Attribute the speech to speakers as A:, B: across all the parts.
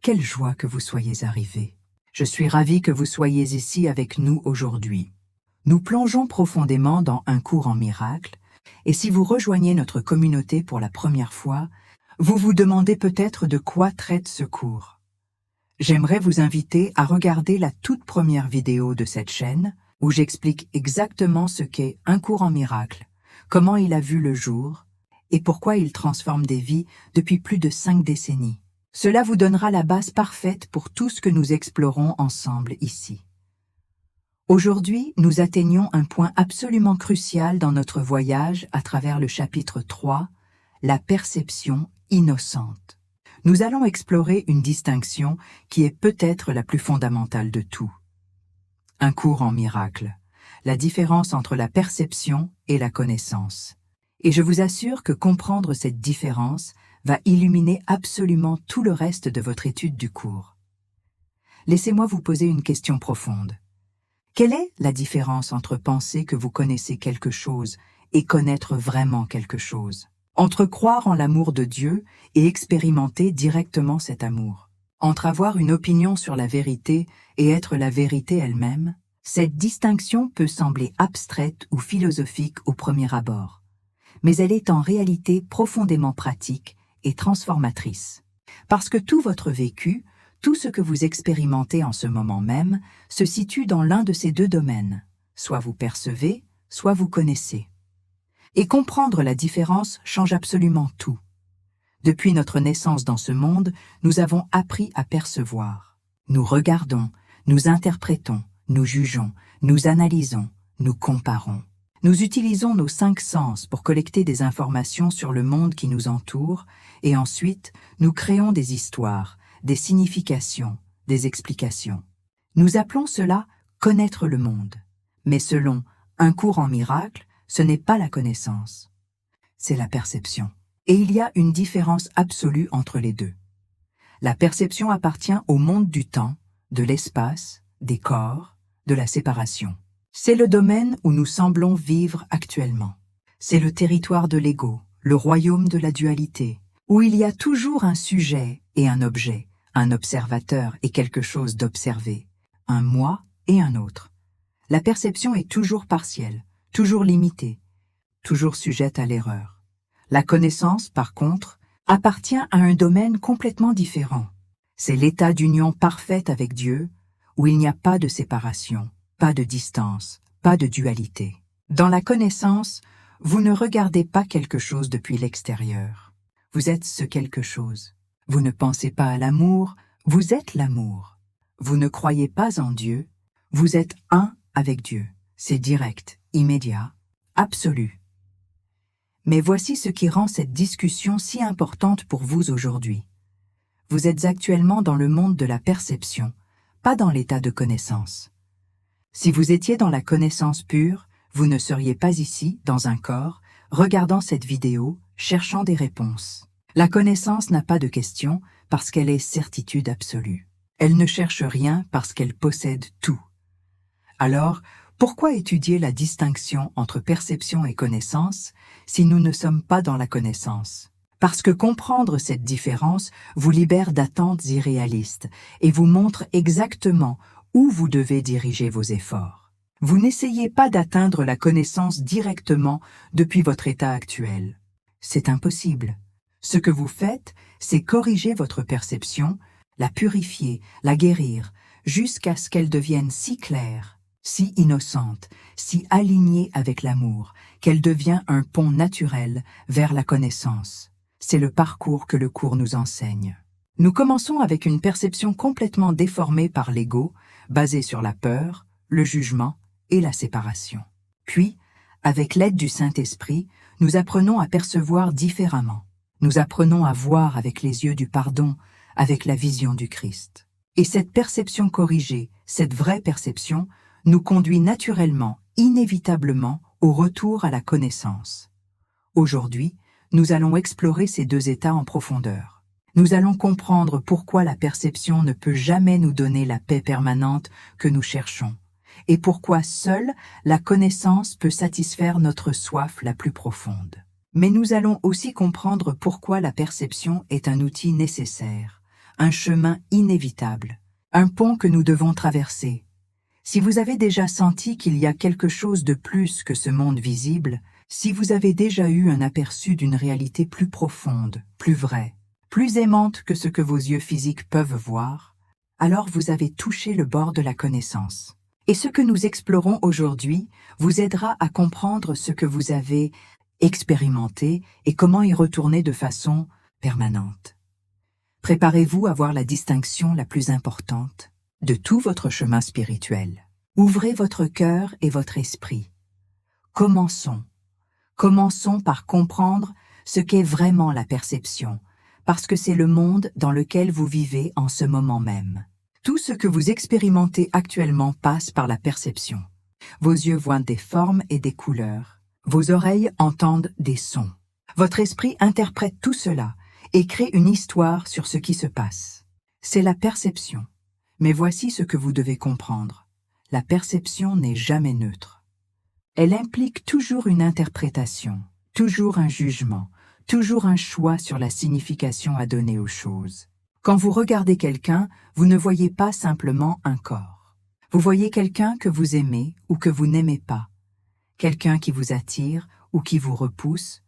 A: Quelle joie que vous soyez arrivés. Je suis ravi que vous soyez ici avec nous aujourd'hui. Nous plongeons profondément dans un cours en miracles, et si vous rejoignez notre communauté pour la première fois, vous vous demandez peut-être de quoi traite ce cours. J'aimerais vous inviter à regarder la toute première vidéo de cette chaîne, où j'explique exactement ce qu'est un cours en miracles, comment il a vu le jour, et pourquoi il transforme des vies depuis plus de 5 décennies. Cela vous donnera la base parfaite pour tout ce que nous explorons ensemble ici. Aujourd'hui, nous atteignons un point absolument crucial dans notre voyage à travers le chapitre 3, la perception innocente. Nous allons explorer une distinction qui est peut-être la plus fondamentale de tout. Un cours en miracles, la différence entre la perception et la connaissance. Et je vous assure que comprendre cette différence va illuminer absolument tout le reste de votre étude du cours. Laissez-moi vous poser une question profonde. Quelle est la différence entre penser que vous connaissez quelque chose et connaître vraiment quelque chose? Entre croire en l'amour de Dieu et expérimenter directement cet amour? Entre avoir une opinion sur la vérité et être la vérité elle-même? Cette distinction peut sembler abstraite ou philosophique au premier abord, mais elle est en réalité profondément pratique et transformatrice. Parce que tout votre vécu, tout ce que vous expérimentez en ce moment même, se situe dans l'un de ces deux domaines. Soit vous percevez, soit vous connaissez. Et comprendre la différence change absolument tout. Depuis notre naissance dans ce monde, nous avons appris à percevoir. Nous regardons, nous interprétons, nous jugeons, nous analysons, nous comparons. Nous utilisons nos 5 sens pour collecter des informations sur le monde qui nous entoure et ensuite, nous créons des histoires, des significations, des explications. Nous appelons cela « connaître le monde ». Mais selon un cours en miracles, ce n'est pas la connaissance, c'est la perception. Et il y a une différence absolue entre les deux. La perception appartient au monde du temps, de l'espace, des corps, de la séparation. C'est le domaine où nous semblons vivre actuellement. C'est le territoire de l'ego, le royaume de la dualité, où il y a toujours un sujet et un objet, un observateur et quelque chose d'observé, un moi et un autre. La perception est toujours partielle, toujours limitée, toujours sujette à l'erreur. La connaissance, par contre, appartient à un domaine complètement différent. C'est l'état d'union parfaite avec Dieu, où il n'y a pas de séparation, pas de distance, pas de dualité. Dans la connaissance, vous ne regardez pas quelque chose depuis l'extérieur. Vous êtes ce quelque chose. Vous ne pensez pas à l'amour, vous êtes l'amour. Vous ne croyez pas en Dieu, vous êtes un avec Dieu. C'est direct, immédiat, absolu. Mais voici ce qui rend cette discussion si importante pour vous aujourd'hui. Vous êtes actuellement dans le monde de la perception, pas dans l'état de connaissance. Si vous étiez dans la connaissance pure, vous ne seriez pas ici, dans un corps, regardant cette vidéo, cherchant des réponses. La connaissance n'a pas de questions parce qu'elle est certitude absolue. Elle ne cherche rien parce qu'elle possède tout. Alors, pourquoi étudier la distinction entre perception et connaissance si nous ne sommes pas dans la connaissance? Parce que comprendre cette différence vous libère d'attentes irréalistes et vous montre exactement où vous devez diriger vos efforts. Vous n'essayez pas d'atteindre la connaissance directement depuis votre état actuel. C'est impossible. Ce que vous faites, c'est corriger votre perception, la purifier, la guérir, jusqu'à ce qu'elle devienne si claire, si innocente, si alignée avec l'amour, qu'elle devient un pont naturel vers la connaissance. C'est le parcours que le cours nous enseigne. Nous commençons avec une perception complètement déformée par l'ego, basée sur la peur, le jugement et la séparation. Puis, avec l'aide du Saint-Esprit, nous apprenons à percevoir différemment. Nous apprenons à voir avec les yeux du pardon, avec la vision du Christ. Et cette perception corrigée, cette vraie perception, nous conduit naturellement, inévitablement, au retour à la connaissance. Aujourd'hui, nous allons explorer ces deux états en profondeur. Nous allons comprendre pourquoi la perception ne peut jamais nous donner la paix permanente que nous cherchons, et pourquoi seule la connaissance peut satisfaire notre soif la plus profonde. Mais nous allons aussi comprendre pourquoi la perception est un outil nécessaire, un chemin inévitable, un pont que nous devons traverser. Si vous avez déjà senti qu'il y a quelque chose de plus que ce monde visible, si vous avez déjà eu un aperçu d'une réalité plus profonde, plus vraie, plus aimante que ce que vos yeux physiques peuvent voir, alors vous avez touché le bord de la connaissance. Et ce que nous explorons aujourd'hui vous aidera à comprendre ce que vous avez expérimenté et comment y retourner de façon permanente. Préparez-vous à voir la distinction la plus importante de tout votre chemin spirituel. Ouvrez votre cœur et votre esprit. Commençons. Commençons par comprendre ce qu'est vraiment la perception, parce que c'est le monde dans lequel vous vivez en ce moment même. Tout ce que vous expérimentez actuellement passe par la perception. Vos yeux voient des formes et des couleurs. Vos oreilles entendent des sons. Votre esprit interprète tout cela et crée une histoire sur ce qui se passe. C'est la perception. Mais voici ce que vous devez comprendre. La perception n'est jamais neutre. Elle implique toujours une interprétation, toujours un jugement, toujours un choix sur la signification à donner aux choses. Quand vous regardez quelqu'un, vous ne voyez pas simplement un corps. Vous voyez quelqu'un que vous aimez ou que vous n'aimez pas, quelqu'un qui vous attire ou qui vous repousse,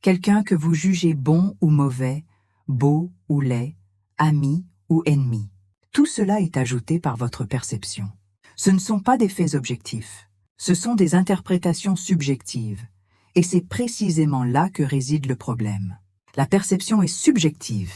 A: quelqu'un que vous jugez bon ou mauvais, beau ou laid, ami ou ennemi. Tout cela est ajouté par votre perception. Ce ne sont pas des faits objectifs, ce sont des interprétations subjectives. Et c'est précisément là que réside le problème. La perception est subjective.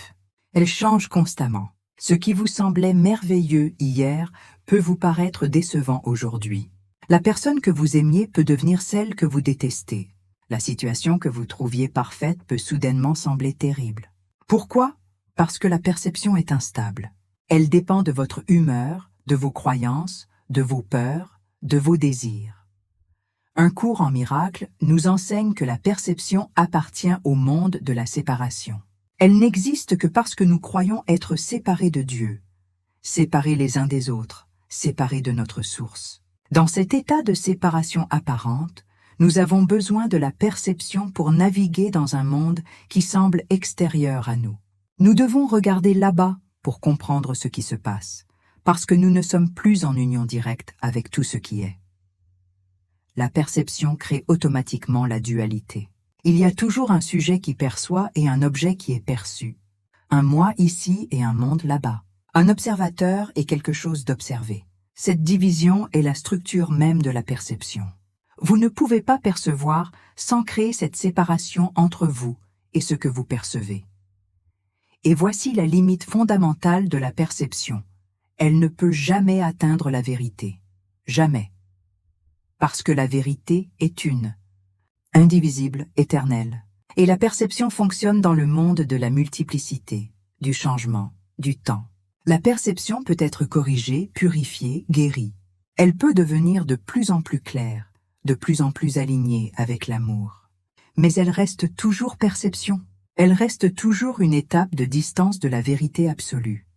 A: Elle change constamment. Ce qui vous semblait merveilleux hier peut vous paraître décevant aujourd'hui. La personne que vous aimiez peut devenir celle que vous détestez. La situation que vous trouviez parfaite peut soudainement sembler terrible. Pourquoi? Parce que la perception est instable. Elle dépend de votre humeur, de vos croyances, de vos peurs, de vos désirs. Un cours en miracle nous enseigne que la perception appartient au monde de la séparation. Elle n'existe que parce que nous croyons être séparés de Dieu, séparés les uns des autres, séparés de notre source. Dans cet état de séparation apparente, nous avons besoin de la perception pour naviguer dans un monde qui semble extérieur à nous. Nous devons regarder là-bas pour comprendre ce qui se passe, parce que nous ne sommes plus en union directe avec tout ce qui est. La perception crée automatiquement la dualité. Il y a toujours un sujet qui perçoit et un objet qui est perçu. Un moi ici et un monde là-bas. Un observateur et quelque chose d'observé. Cette division est la structure même de la perception. Vous ne pouvez pas percevoir sans créer cette séparation entre vous et ce que vous percevez. Et voici la limite fondamentale de la perception. Elle ne peut jamais atteindre la vérité. Jamais. Parce que la vérité est une, indivisible, éternelle. Et la perception fonctionne dans le monde de la multiplicité, du changement, du temps. La perception peut être corrigée, purifiée, guérie. Elle peut devenir de plus en plus claire, de plus en plus alignée avec l'amour. Mais elle reste toujours perception. Elle reste toujours une étape de distance de la vérité absolue.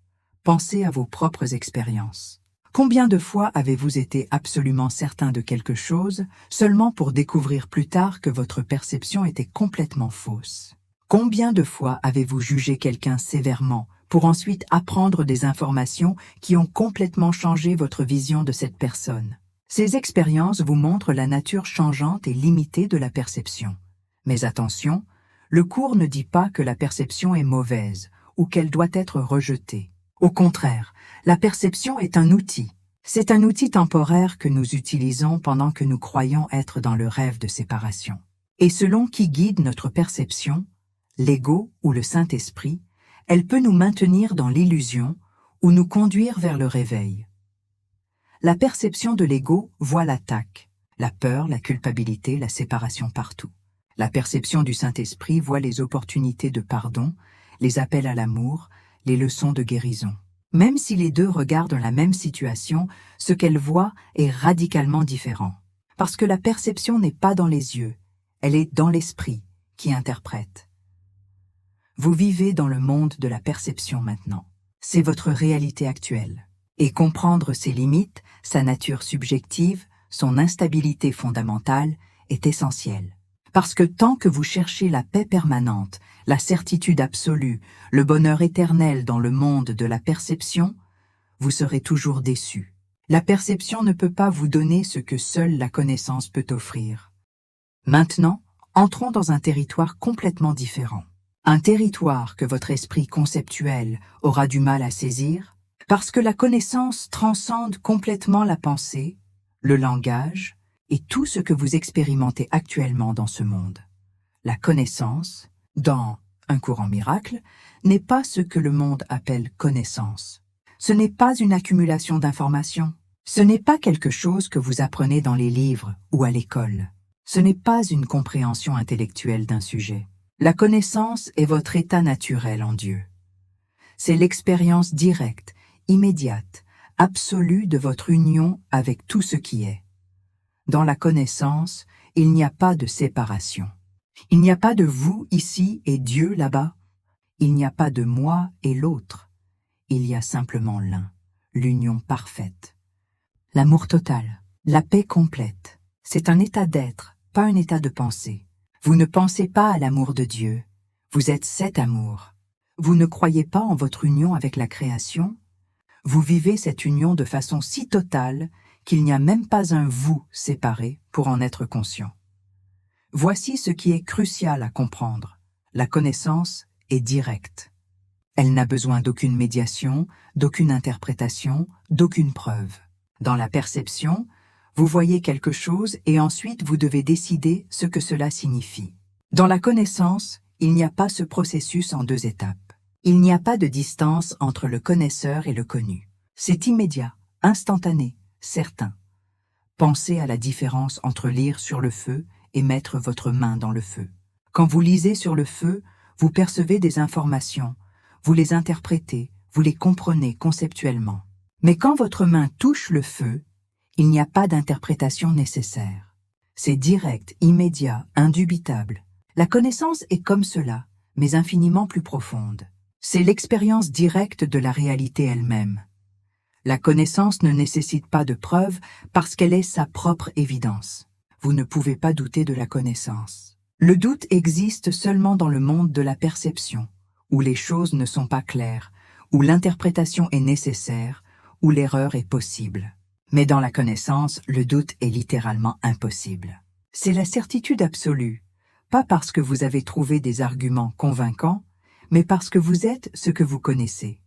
A: Pensez à vos propres expériences. Combien de fois avez-vous été absolument certain de quelque chose, seulement pour découvrir plus tard que votre perception était complètement fausse? Combien de fois avez-vous jugé quelqu'un sévèrement, pour ensuite apprendre des informations qui ont complètement changé votre vision de cette personne? Ces expériences vous montrent la nature changeante et limitée de la perception. Mais attention, le cours ne dit pas que la perception est mauvaise ou qu'elle doit être rejetée. Au contraire, la perception est un outil. C'est un outil temporaire que nous utilisons pendant que nous croyons être dans le rêve de séparation. Et selon qui guide notre perception, l'ego ou le Saint-Esprit, elle peut nous maintenir dans l'illusion ou nous conduire vers le réveil. La perception de l'ego voit l'attaque, la peur, la culpabilité, la séparation partout. La perception du Saint-Esprit voit les opportunités de pardon, les appels à l'amour, les leçons de guérison. Même si les deux regardent la même situation, ce qu'elles voient est radicalement différent. Parce que la perception n'est pas dans les yeux, elle est dans l'esprit qui interprète. Vous vivez dans le monde de la perception maintenant. C'est votre réalité actuelle. Et comprendre ses limites, sa nature subjective, son instabilité fondamentale est essentiel. Parce que tant que vous cherchez la paix permanente, la certitude absolue, le bonheur éternel dans le monde de la perception, vous serez toujours déçu. La perception ne peut pas vous donner ce que seule la connaissance peut offrir. Maintenant, entrons dans un territoire complètement différent. Un territoire que votre esprit conceptuel aura du mal à saisir, parce que la connaissance transcende complètement la pensée, le langage et tout ce que vous expérimentez actuellement dans ce monde. La connaissance, dans un courant miracle, n'est pas ce que le monde appelle connaissance. Ce n'est pas une accumulation d'informations. Ce n'est pas quelque chose que vous apprenez dans les livres ou à l'école. Ce n'est pas une compréhension intellectuelle d'un sujet. La connaissance est votre état naturel en Dieu. C'est l'expérience directe, immédiate, absolue de votre union avec tout ce qui est. Dans la connaissance, il n'y a pas de séparation. Il n'y a pas de vous ici et Dieu là-bas. Il n'y a pas de moi et l'autre. Il y a simplement l'un, l'union parfaite. L'amour total, la paix complète. C'est un état d'être, pas un état de pensée. Vous ne pensez pas à l'amour de Dieu. Vous êtes cet amour. Vous ne croyez pas en votre union avec la création. Vous vivez cette union de façon si totale qu'il n'y a même pas un vous séparé pour en être conscient. Voici ce qui est crucial à comprendre. La connaissance est directe. Elle n'a besoin d'aucune médiation, d'aucune interprétation, d'aucune preuve. Dans la perception, vous voyez quelque chose et ensuite vous devez décider ce que cela signifie. Dans la connaissance, il n'y a pas ce processus en deux étapes. Il n'y a pas de distance entre le connaisseur et le connu. C'est immédiat, instantané, certain. Pensez à la différence entre lire sur le feu et mettre votre main dans le feu. Quand vous lisez sur le feu, vous percevez des informations, vous les interprétez, vous les comprenez conceptuellement. Mais quand votre main touche le feu, il n'y a pas d'interprétation nécessaire. C'est direct, immédiat, indubitable. La connaissance est comme cela, mais infiniment plus profonde. C'est l'expérience directe de la réalité elle-même. La connaissance ne nécessite pas de preuve parce qu'elle est sa propre évidence. Vous ne pouvez pas douter de la connaissance. Le doute existe seulement dans le monde de la perception, où les choses ne sont pas claires, où l'interprétation est nécessaire, où l'erreur est possible. Mais dans la connaissance, le doute est littéralement impossible. C'est la certitude absolue, pas parce que vous avez trouvé des arguments convaincants, mais parce que vous êtes ce que vous connaissez.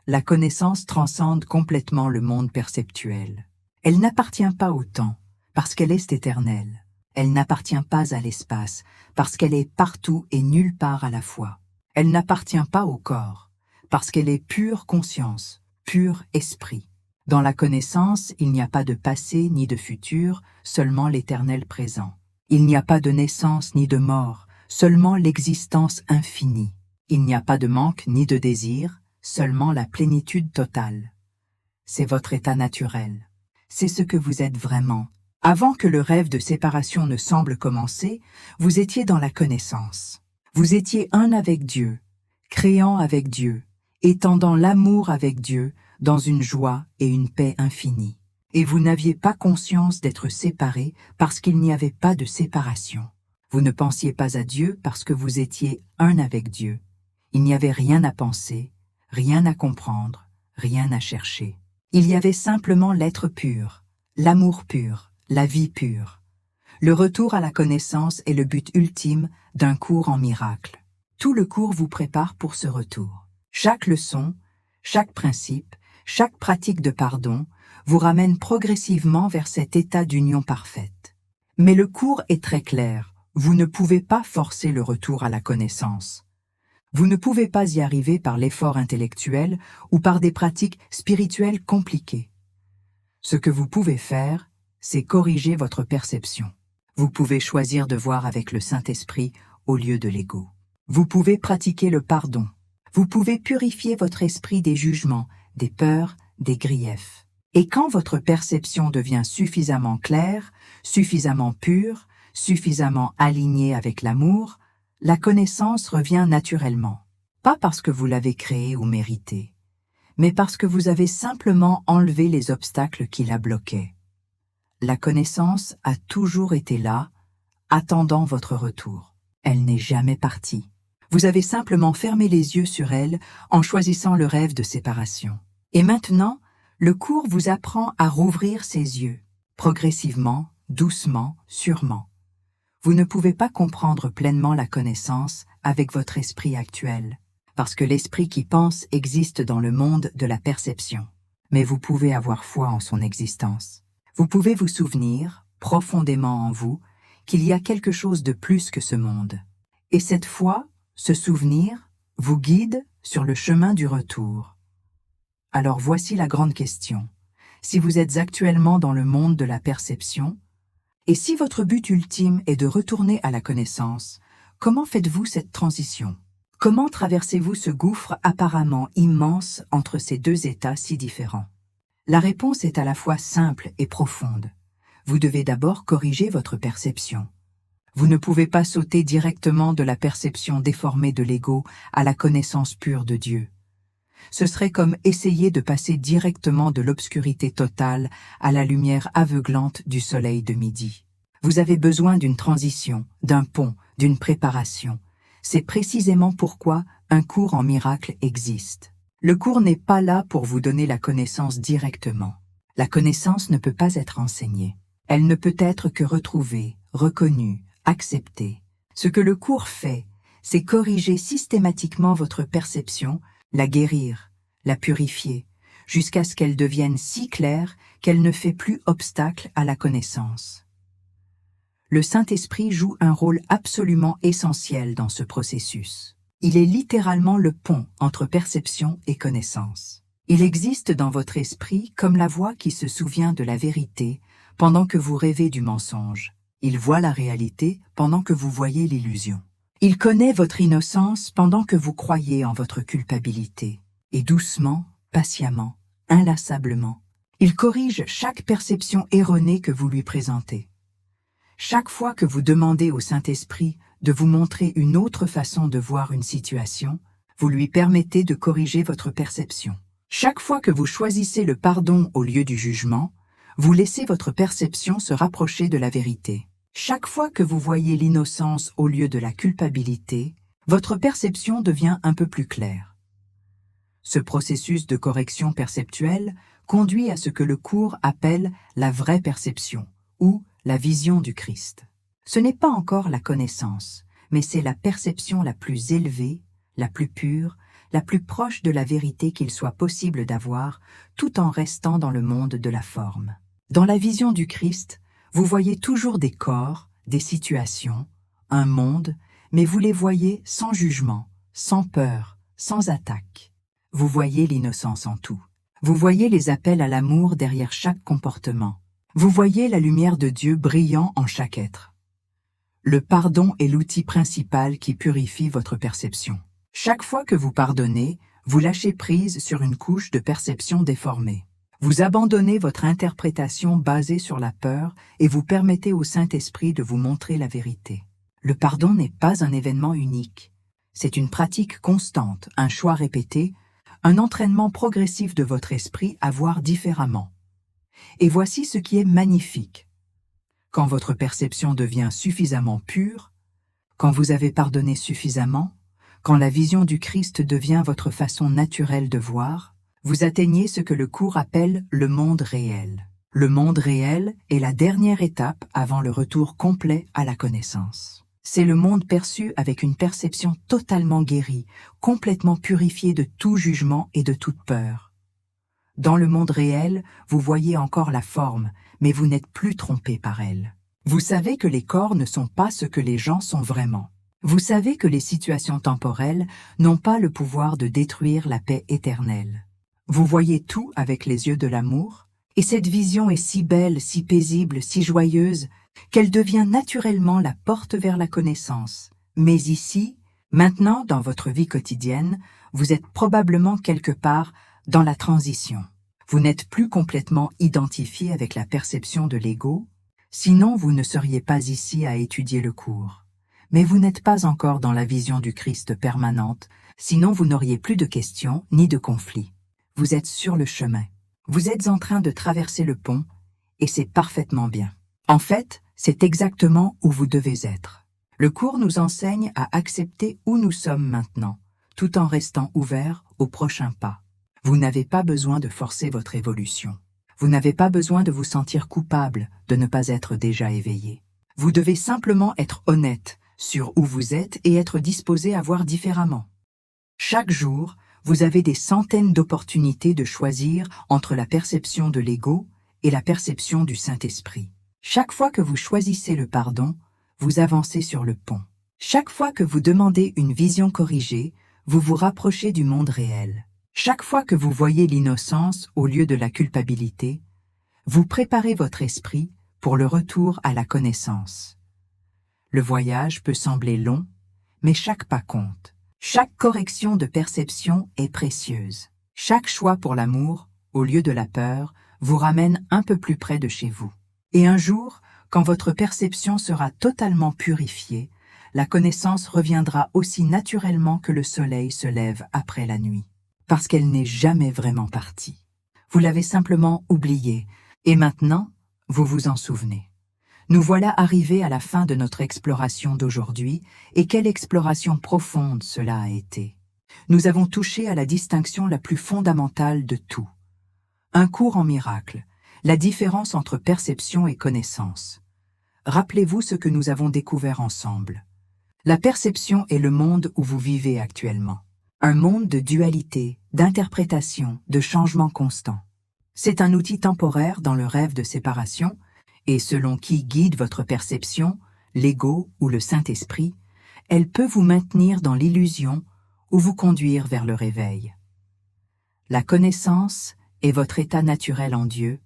A: La connaissance transcende complètement le monde perceptuel. Elle n'appartient pas au temps, parce qu'elle est éternelle. Elle n'appartient pas à l'espace, parce qu'elle est partout et nulle part à la fois. Elle n'appartient pas au corps, parce qu'elle est pure conscience, pur esprit. Dans la connaissance, il n'y a pas de passé ni de futur, seulement l'éternel présent. Il n'y a pas de naissance ni de mort, seulement l'existence infinie. Il n'y a pas de manque ni de désir, seulement la plénitude totale. C'est votre état naturel. C'est ce que vous êtes vraiment. Avant que le rêve de séparation ne semble commencer, vous étiez dans la connaissance. Vous étiez un avec Dieu, créant avec Dieu, étendant l'amour avec Dieu dans une joie et une paix infinie. Et vous n'aviez pas conscience d'être séparés parce qu'il n'y avait pas de séparation. Vous ne pensiez pas à Dieu parce que vous étiez un avec Dieu. Il n'y avait rien à penser, rien à comprendre, rien à chercher. Il y avait simplement l'être pur, l'amour pur, la vie pure. Le retour à la connaissance est le but ultime d'un cours en miracle. Tout le cours vous prépare pour ce retour. Chaque leçon, chaque principe, chaque pratique de pardon vous ramène progressivement vers cet état d'union parfaite. Mais le cours est très clair. Vous ne pouvez pas forcer le retour à la connaissance. Vous ne pouvez pas y arriver par l'effort intellectuel ou par des pratiques spirituelles compliquées. Ce que vous pouvez faire, c'est corriger votre perception. Vous pouvez choisir de voir avec le Saint-Esprit au lieu de l'ego. Vous pouvez pratiquer le pardon. Vous pouvez purifier votre esprit des jugements, des peurs, des griefs. Et quand votre perception devient suffisamment claire, suffisamment pure, suffisamment alignée avec l'amour, la connaissance revient naturellement. Pas parce que vous l'avez créée ou méritée, mais parce que vous avez simplement enlevé les obstacles qui la bloquaient. La connaissance a toujours été là, attendant votre retour. Elle n'est jamais partie. Vous avez simplement fermé les yeux sur elle en choisissant le rêve de séparation. Et maintenant, le cours vous apprend à rouvrir ses yeux, progressivement, doucement, sûrement. Vous ne pouvez pas comprendre pleinement la connaissance avec votre esprit actuel, parce que l'esprit qui pense existe dans le monde de la perception. Mais vous pouvez avoir foi en son existence. Vous pouvez vous souvenir, profondément en vous, qu'il y a quelque chose de plus que ce monde. Et cette foi, ce souvenir, vous guide sur le chemin du retour. Alors voici la grande question. Si vous êtes actuellement dans le monde de la perception, et si votre but ultime est de retourner à la connaissance, comment faites-vous cette transition? Comment traversez-vous ce gouffre apparemment immense entre ces deux états si différents? La réponse est à la fois simple et profonde. Vous devez d'abord corriger votre perception. Vous ne pouvez pas sauter directement de la perception déformée de l'ego à la connaissance pure de Dieu. Ce serait comme essayer de passer directement de l'obscurité totale à la lumière aveuglante du soleil de midi. Vous avez besoin d'une transition, d'un pont, d'une préparation. C'est précisément pourquoi un cours en miracle existe. Le cours n'est pas là pour vous donner la connaissance directement. La connaissance ne peut pas être enseignée. Elle ne peut être que retrouvée, reconnue, acceptée. Ce que le cours fait, c'est corriger systématiquement votre perception, la guérir, la purifier, jusqu'à ce qu'elle devienne si claire qu'elle ne fait plus obstacle à la connaissance. Le Saint-Esprit joue un rôle absolument essentiel dans ce processus. Il est littéralement le pont entre perception et connaissance. Il existe dans votre esprit comme la voix qui se souvient de la vérité pendant que vous rêvez du mensonge. Il voit la réalité pendant que vous voyez l'illusion. Il connaît votre innocence pendant que vous croyez en votre culpabilité. Et doucement, patiemment, inlassablement, il corrige chaque perception erronée que vous lui présentez. Chaque fois que vous demandez au Saint-Esprit de vous montrer une autre façon de voir une situation, vous lui permettez de corriger votre perception. Chaque fois que vous choisissez le pardon au lieu du jugement, vous laissez votre perception se rapprocher de la vérité. Chaque fois que vous voyez l'innocence au lieu de la culpabilité, votre perception devient un peu plus claire. Ce processus de correction perceptuelle conduit à ce que le cours appelle la vraie perception, ou la vision du Christ. Ce n'est pas encore la connaissance, mais c'est la perception la plus élevée, la plus pure, la plus proche de la vérité qu'il soit possible d'avoir, tout en restant dans le monde de la forme. Dans la vision du Christ, vous voyez toujours des corps, des situations, un monde, mais vous les voyez sans jugement, sans peur, sans attaque. Vous voyez l'innocence en tout. Vous voyez les appels à l'amour derrière chaque comportement. Vous voyez la lumière de Dieu brillant en chaque être. Le pardon est l'outil principal qui purifie votre perception. Chaque fois que vous pardonnez, vous lâchez prise sur une couche de perception déformée. Vous abandonnez votre interprétation basée sur la peur et vous permettez au Saint-Esprit de vous montrer la vérité. Le pardon n'est pas un événement unique. C'est une pratique constante, un choix répété, un entraînement progressif de votre esprit à voir différemment. Et voici ce qui est magnifique. Quand votre perception devient suffisamment pure, quand vous avez pardonné suffisamment, quand la vision du Christ devient votre façon naturelle de voir, vous atteignez ce que le cours appelle le monde réel. Le monde réel est la dernière étape avant le retour complet à la connaissance. C'est le monde perçu avec une perception totalement guérie, complètement purifiée de tout jugement et de toute peur. Dans le monde réel, vous voyez encore la forme, mais vous n'êtes plus trompé par elle. Vous savez que les corps ne sont pas ce que les gens sont vraiment. Vous savez que les situations temporelles n'ont pas le pouvoir de détruire la paix éternelle. Vous voyez tout avec les yeux de l'amour, et cette vision est si belle, si paisible, si joyeuse, qu'elle devient naturellement la porte vers la connaissance. Mais ici, maintenant, dans votre vie quotidienne, vous êtes probablement quelque part dans la transition. Vous n'êtes plus complètement identifié avec la perception de l'ego, sinon vous ne seriez pas ici à étudier le cours. Mais vous n'êtes pas encore dans la vision du Christ permanente, sinon vous n'auriez plus de questions ni de conflits. Vous êtes sur le chemin. Vous êtes en train de traverser le pont, et c'est parfaitement bien. En fait, c'est exactement où vous devez être. Le cours nous enseigne à accepter où nous sommes maintenant, tout en restant ouverts au prochain pas. Vous n'avez pas besoin de forcer votre évolution. Vous n'avez pas besoin de vous sentir coupable de ne pas être déjà éveillé. Vous devez simplement être honnête sur où vous êtes et être disposé à voir différemment. Chaque jour, vous avez des centaines d'opportunités de choisir entre la perception de l'ego et la perception du Saint-Esprit. Chaque fois que vous choisissez le pardon, vous avancez sur le pont. Chaque fois que vous demandez une vision corrigée, vous vous rapprochez du monde réel. Chaque fois que vous voyez l'innocence au lieu de la culpabilité, vous préparez votre esprit pour le retour à la connaissance. Le voyage peut sembler long, mais chaque pas compte. Chaque correction de perception est précieuse. Chaque choix pour l'amour, au lieu de la peur, vous ramène un peu plus près de chez vous. Et un jour, quand votre perception sera totalement purifiée, la connaissance reviendra aussi naturellement que le soleil se lève après la nuit. Parce qu'elle n'est jamais vraiment partie. Vous l'avez simplement oubliée, et maintenant, vous vous en souvenez. Nous voilà arrivés à la fin de notre exploration d'aujourd'hui, et quelle exploration profonde cela a été. Nous avons touché à la distinction la plus fondamentale de tout. Un cours en miracle, la différence entre perception et connaissance. Rappelez-vous ce que nous avons découvert ensemble. La perception est le monde où vous vivez actuellement. Un monde de dualité, d'interprétation, de changement constant. C'est un outil temporaire dans le rêve de séparation, et selon qui guide votre perception, l'ego ou le Saint-Esprit, elle peut vous maintenir dans l'illusion ou vous conduire vers le réveil. La connaissance est votre état naturel en Dieu,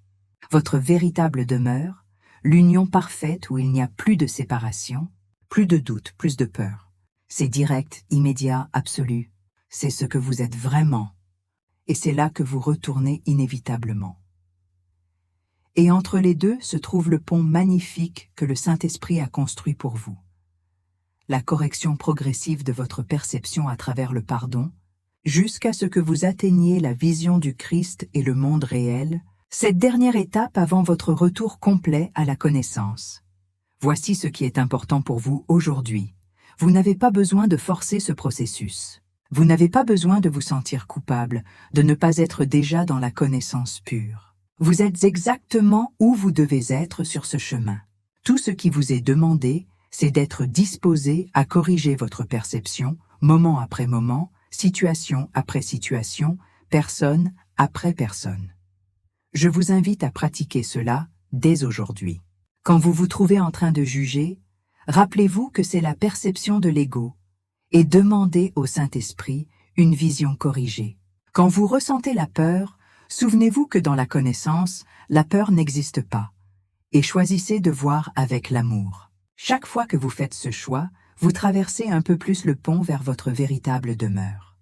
A: votre véritable demeure, l'union parfaite où il n'y a plus de séparation, plus de doute, plus de peur. C'est direct, immédiat, absolu. C'est ce que vous êtes vraiment, et c'est là que vous retournez inévitablement. Et entre les deux se trouve le pont magnifique que le Saint-Esprit a construit pour vous. La correction progressive de votre perception à travers le pardon, jusqu'à ce que vous atteigniez la vision du Christ et le monde réel, cette dernière étape avant votre retour complet à la connaissance. Voici ce qui est important pour vous aujourd'hui. Vous n'avez pas besoin de forcer ce processus. Vous n'avez pas besoin de vous sentir coupable, de ne pas être déjà dans la connaissance pure. Vous êtes exactement où vous devez être sur ce chemin. Tout ce qui vous est demandé, c'est d'être disposé à corriger votre perception, moment après moment, situation après situation, personne après personne. Je vous invite à pratiquer cela dès aujourd'hui. Quand vous vous trouvez en train de juger, rappelez-vous que c'est la perception de l'ego, et demandez au Saint-Esprit une vision corrigée. Quand vous ressentez la peur, souvenez-vous que dans la connaissance, la peur n'existe pas, et choisissez de voir avec l'amour. Chaque fois que vous faites ce choix, vous traversez un peu plus le pont vers votre véritable demeure.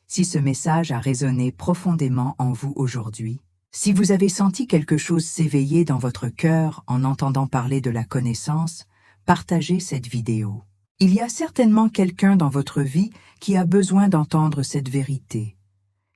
A: Si ce message a résonné profondément en vous aujourd'hui, si vous avez senti quelque chose s'éveiller dans votre cœur en entendant parler de la connaissance, partagez cette vidéo. Il y a certainement quelqu'un dans votre vie qui a besoin d'entendre cette vérité.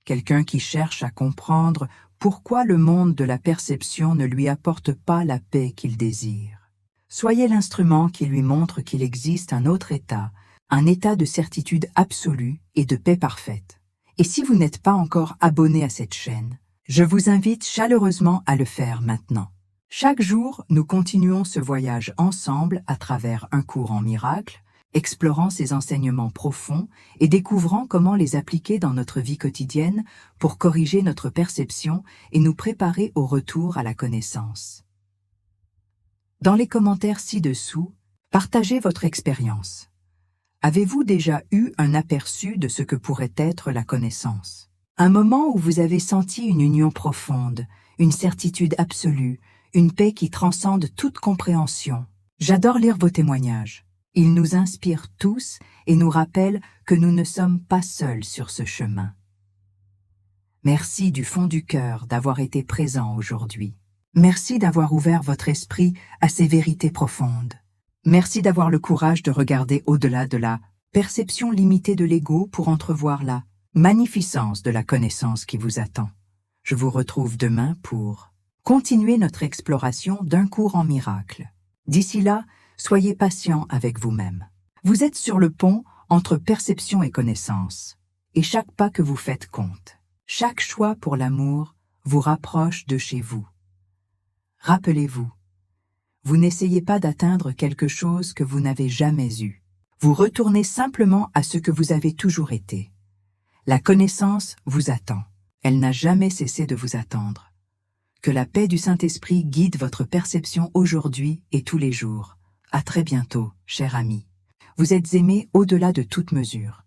A: Quelqu'un qui cherche à comprendre pourquoi le monde de la perception ne lui apporte pas la paix qu'il désire. Soyez l'instrument qui lui montre qu'il existe un autre état, un état de certitude absolue et de paix parfaite. Et si vous n'êtes pas encore abonné à cette chaîne, je vous invite chaleureusement à le faire maintenant. Chaque jour, nous continuons ce voyage ensemble à travers un cours en miracle, explorant ces enseignements profonds et découvrant comment les appliquer dans notre vie quotidienne pour corriger notre perception et nous préparer au retour à la connaissance. Dans les commentaires ci-dessous, partagez votre expérience. Avez-vous déjà eu un aperçu de ce que pourrait être la connaissance? Un moment où vous avez senti une union profonde, une certitude absolue, une paix qui transcende toute compréhension. J'adore lire vos témoignages. Ils nous inspirent tous et nous rappellent que nous ne sommes pas seuls sur ce chemin. Merci du fond du cœur d'avoir été présent aujourd'hui. Merci d'avoir ouvert votre esprit à ces vérités profondes. Merci d'avoir le courage de regarder au-delà de la perception limitée de l'ego pour entrevoir la magnificence de la connaissance qui vous attend. Je vous retrouve demain pour continuer notre exploration d'un cours en miracle. D'ici là, Soyez patient avec vous-même. Vous êtes sur le pont entre perception et connaissance. Et chaque pas que vous faites compte. Chaque choix pour l'amour vous rapproche de chez vous. Rappelez-vous, vous n'essayez pas d'atteindre quelque chose que vous n'avez jamais eu. Vous retournez simplement à ce que vous avez toujours été. La connaissance vous attend. Elle n'a jamais cessé de vous attendre. Que la paix du Saint-Esprit guide votre perception aujourd'hui et tous les jours. À très bientôt, cher ami. Vous êtes aimé au-delà de toute mesure.